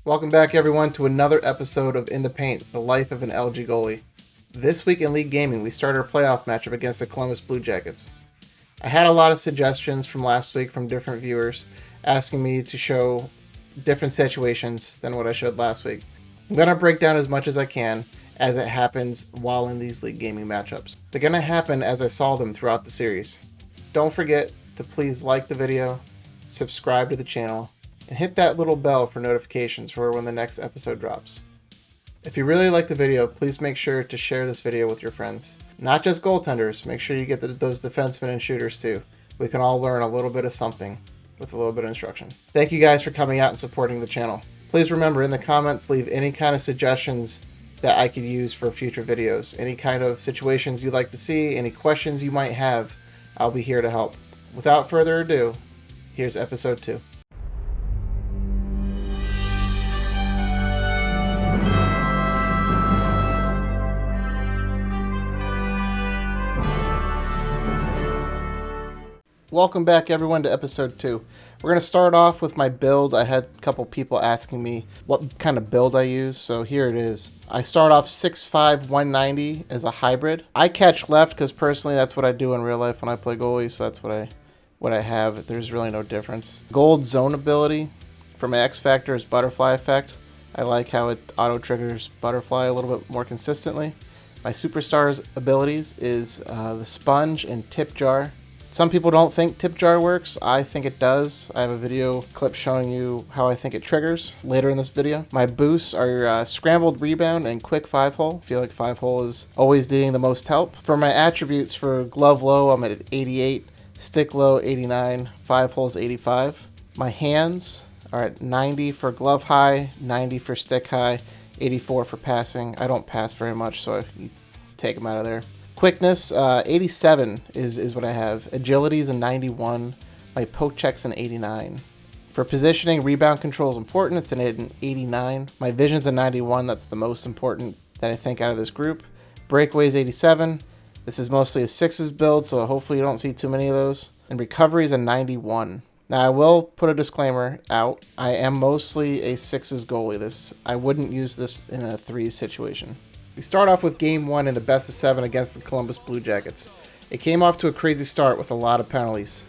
Welcome back, everyone, to another episode of In the Paint, the life of an LG goalie. This week in League Gaming, we started our playoff matchup against the Columbus Blue Jackets. I had a lot of suggestions from last week from different viewers asking me to show different situations than what I showed last week. I'm going to break down as much as I can as it happens while in these League Gaming matchups. They're going to happen as I saw them throughout the series. Don't forget to please like the video, subscribe to the channel, and hit that little bell for notifications for when the next episode drops. If you really like the video, please make sure to share this video with your friends. Not just goaltenders, make sure you get those defensemen and shooters too. We can all learn a little bit of something with a little bit of instruction. Thank you guys for coming out and supporting the channel. Please remember, in the comments, leave any kind of suggestions that I could use for future videos. Any kind of situations you'd like to see, any questions you might have, I'll be here to help. Without further ado, here's episode 2. Welcome back, everyone, to episode 2. We're going to start off with my build. I had a couple people asking me what kind of build I use, so here it is. I start off 6'5", 190 as a hybrid. I catch left because personally that's what I do in real life when I play goalie, so that's what I have. There's really no difference. Gold zone ability for my X Factor is Butterfly Effect. I like how it auto-triggers Butterfly a little bit more consistently. My Superstars abilities is the Sponge and Tip Jar. Some people don't think Tip Jar works. I think it does. I have a video clip showing you how I think it triggers later in this video. My boosts are Scrambled Rebound and Quick 5-Hole. I feel like 5-Hole is always needing the most help. For my attributes for Glove Low, I'm at 88, Stick Low 89, 5-Hole's 85. My hands are at 90 for Glove High, 90 for Stick High, 84 for passing. I don't pass very much, so you take them out of there. Quickness, 87 is what I have. Agility is a 91. My poke check's an 89. For positioning, rebound control is important. It's an 89. My vision's a 91. That's the most important that I think out of this group. Breakaway is 87. This is mostly a sixes build, so hopefully you don't see too many of those. And recovery is a 91. Now, I will put a disclaimer out. I am mostly a sixes goalie. I wouldn't use this in a threes situation. We start off with Game 1 in the best of 7 against the Columbus Blue Jackets. It came off to a crazy start with a lot of penalties.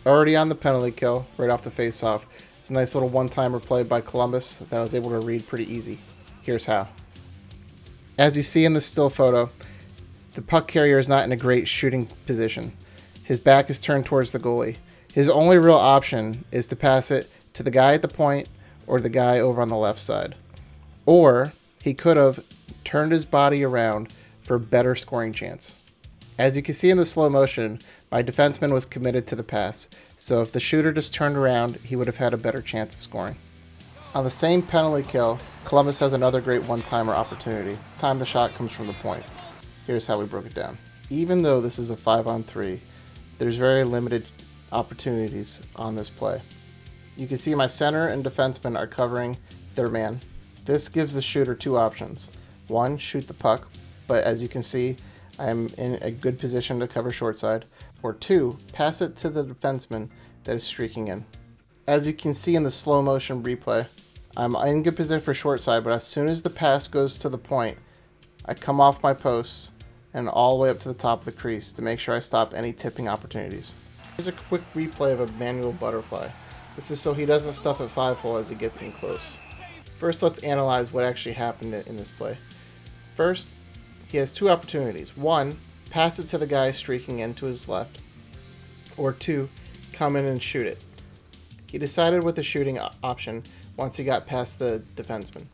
Already on the penalty kill, right off the face-off. It's a nice little one-timer play by Columbus that I was able to read pretty easy. Here's how. As you see in the still photo, the puck carrier is not in a great shooting position. His back is turned towards the goalie. His only real option is to pass it to the guy at the point or the guy over on the left side. Or he could have turned his body around for a better scoring chance. As you can see in the slow motion, my defenseman was committed to the pass, so if the shooter just turned around, he would have had a better chance of scoring. On the same penalty kill, Columbus has another great one-timer opportunity. Time the shot comes from the point. Here's how we broke it down. Even though this is a 5-on-3, there's very limited opportunities on this play. You can see my center and defenseman are covering their man. This gives the shooter two options. One, shoot the puck, but as you can see, I'm in a good position to cover short side. Or two, pass it to the defenseman that is streaking in. As you can see in the slow motion replay, I'm in good position for short side, but as soon as the pass goes to the point, I come off my posts and all the way up to the top of the crease to make sure I stop any tipping opportunities. Here's a quick replay of a manual butterfly. This is so he doesn't stuff at 5-hole as he gets in close. First, let's analyze what actually happened in this play. First, he has two opportunities. One, pass it to the guy streaking in to his left. Or two, come in and shoot it. He decided with the shooting option once he got past the defenseman.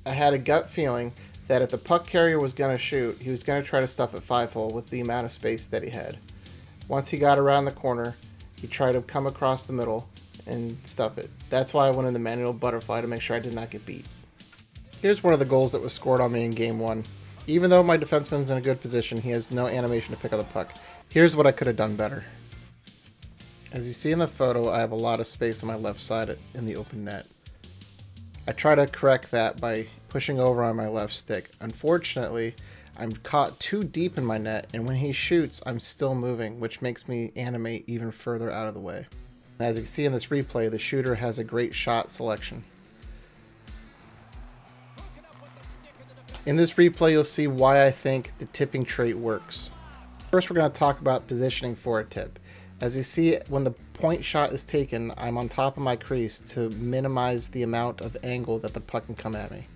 I had a gut feeling that if the puck carrier was going to shoot, he was going to try to stuff at 5-hole with the amount of space that he had. Once he got around the corner, he tried to come across the middle and stuff it. That's why I went in the manual butterfly to make sure I did not get beat. Here's one of the goals that was scored on me in Game 1. Even though my defenseman's in a good position, he has no animation to pick up the puck. Here's what I could have done better. As you see in the photo, I have a lot of space on my left side in the open net. I try to correct that by pushing over on my left stick. Unfortunately, I'm caught too deep in my net, and when he shoots, I'm still moving, which makes me animate even further out of the way. And as you can see in this replay, the shooter has a great shot selection. In this replay, you'll see why I think the tipping trait works. First, we're going to talk about positioning for a tip. As you see, when the point shot is taken, I'm on top of my crease to minimize the amount of angle that the puck can come at me.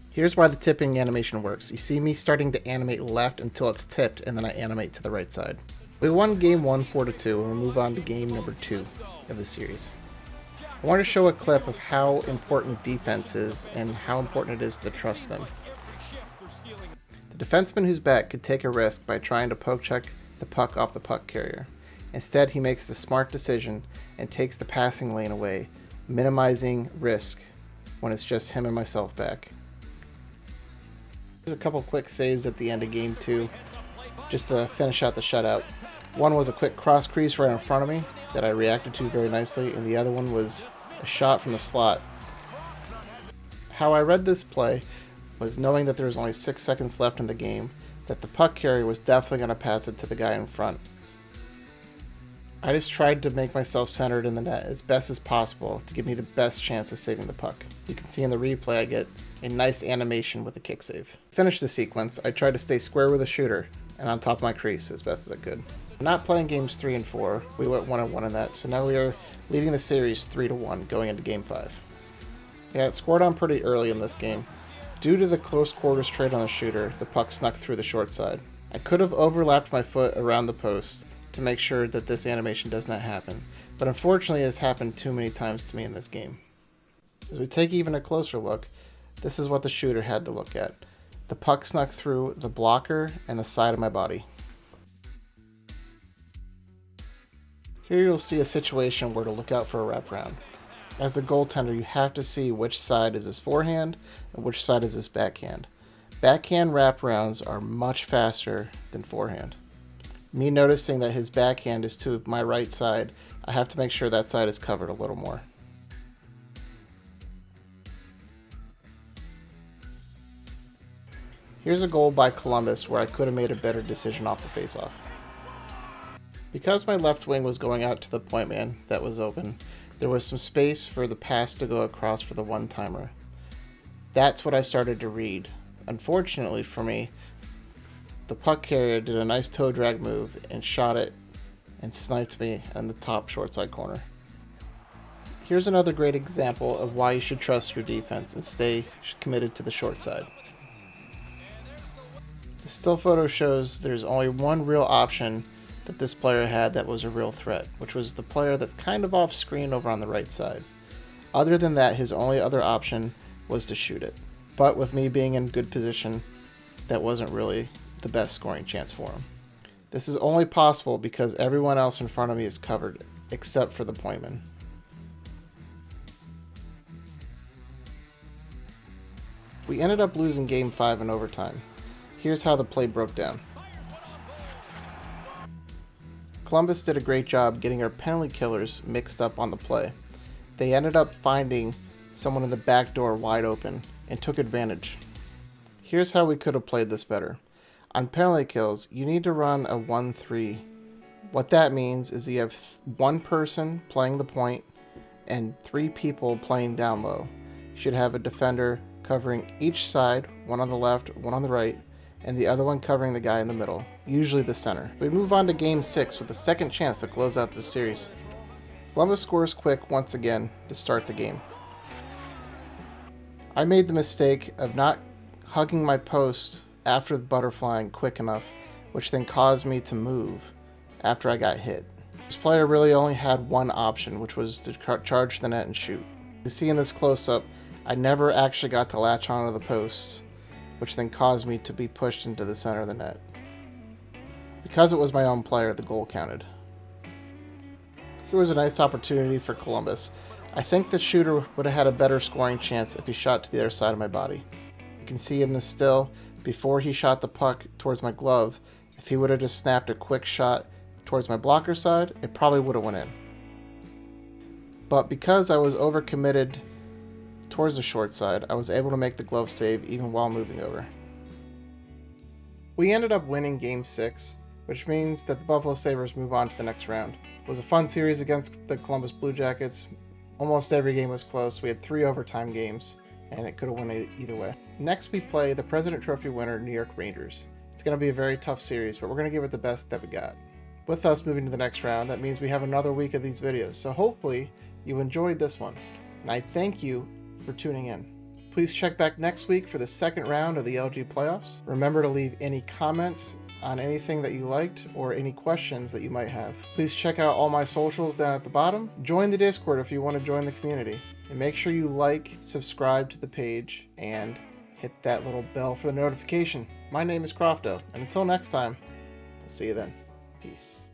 Here's why the tipping animation works. You see me starting to animate left until it's tipped, and then I animate to the right side. We won game 1 4-2, and we'll move on to game number 2 of the series. I want to show a clip of how important defense is and how important it is to trust them. The defenseman who's back could take a risk by trying to poke check the puck off the puck carrier. Instead, he makes the smart decision and takes the passing lane away, minimizing risk when it's just him and myself back. There's a couple quick saves at the end of game 2 just to finish out the shutout. One was a quick cross crease right in front of me that I reacted to very nicely, and the other one was a shot from the slot. How I read this play was knowing that there was only 6 seconds left in the game, that the puck carrier was definitely going to pass it to the guy in front. I just tried to make myself centered in the net as best as possible to give me the best chance of saving the puck. You can see in the replay I get a nice animation with a kick save. To finish the sequence, I tried to stay square with the shooter and on top of my crease as best as I could. Not playing games 3 and 4, we went 1-1 in that, so now we are leading the series 3-1 going into game 5. Yeah, it scored on pretty early in this game. Due to the close quarters trade on the shooter, the puck snuck through the short side. I could have overlapped my foot around the post to make sure that this animation does not happen, but unfortunately it has happened too many times to me in this game. As we take even a closer look, this is what the shooter had to look at. The puck snuck through the blocker and the side of my body. Here you'll see a situation where to look out for a wraparound. As a goaltender, you have to see which side is his forehand and which side is his backhand. Backhand wraparounds are much faster than forehand. Me noticing that his backhand is to my right side, I have to make sure that side is covered a little more. Here's a goal by Columbus where I could have made a better decision off the faceoff. Because my left wing was going out to the point man that was open, there was some space for the pass to go across for the one-timer. That's what I started to read. Unfortunately for me, the puck carrier did a nice toe drag move and shot it and sniped me in the top short side corner. Here's another great example of why you should trust your defense and stay committed to the short side. The still photo shows there's only one real option that this player had that was a real threat, which was the player that's kind of off screen over on the right side. Other than that, his only other option was to shoot it. But with me being in good position, that wasn't really the best scoring chance for him. This is only possible because everyone else in front of me is covered, except for the pointman. We ended up losing game 5 in overtime. Here's how the play broke down. Columbus did a great job getting our penalty killers mixed up on the play. They ended up finding someone in the back door wide open and took advantage. Here's how we could have played this better. On penalty kills, you need to run a 1-3. What that means is you have one person playing the point and 3 people playing down low. You should have a defender covering each side, one on the left, one on the right, and the other one covering the guy in the middle, usually the center. We move on to game 6 with a second chance to close out this series. Columbus scores quick once again to start the game. I made the mistake of not hugging my post after the butterflying quick enough, which then caused me to move after I got hit. This player really only had one option, which was to charge the net and shoot. You see in this close-up, I never actually got to latch onto the posts, which then caused me to be pushed into the center of the net. Because it was my own player, the goal counted. Here was a nice opportunity for Columbus. I think the shooter would have had a better scoring chance if he shot to the other side of my body. You can see in the still, before he shot the puck towards my glove, if he would have just snapped a quick shot towards my blocker side, it probably would have went in. But because I was overcommitted towards the short side, I was able to make the glove save even while moving over. We ended up winning game 6, which means that the Buffalo Sabres move on to the next round. It was a fun series against the Columbus Blue Jackets. Almost every game was close. We had 3 overtime games. and it could have won either way. Next, we play the President Trophy winner, New York Rangers. It's going to be a very tough series, but we're going to give it the best that we got. With us moving to the next round, that means we have another week of these videos, so hopefully you enjoyed this one, and I thank you for tuning in. Please check back next week for the second round of the LG playoffs. Remember to leave any comments on anything that you liked or any questions that you might have. Please check out all my socials down at the bottom. Join the Discord if you want to join the community. And make sure you like, subscribe to the page, and hit that little bell for the notification. My name is Crofto, and until next time, we'll see you then. Peace.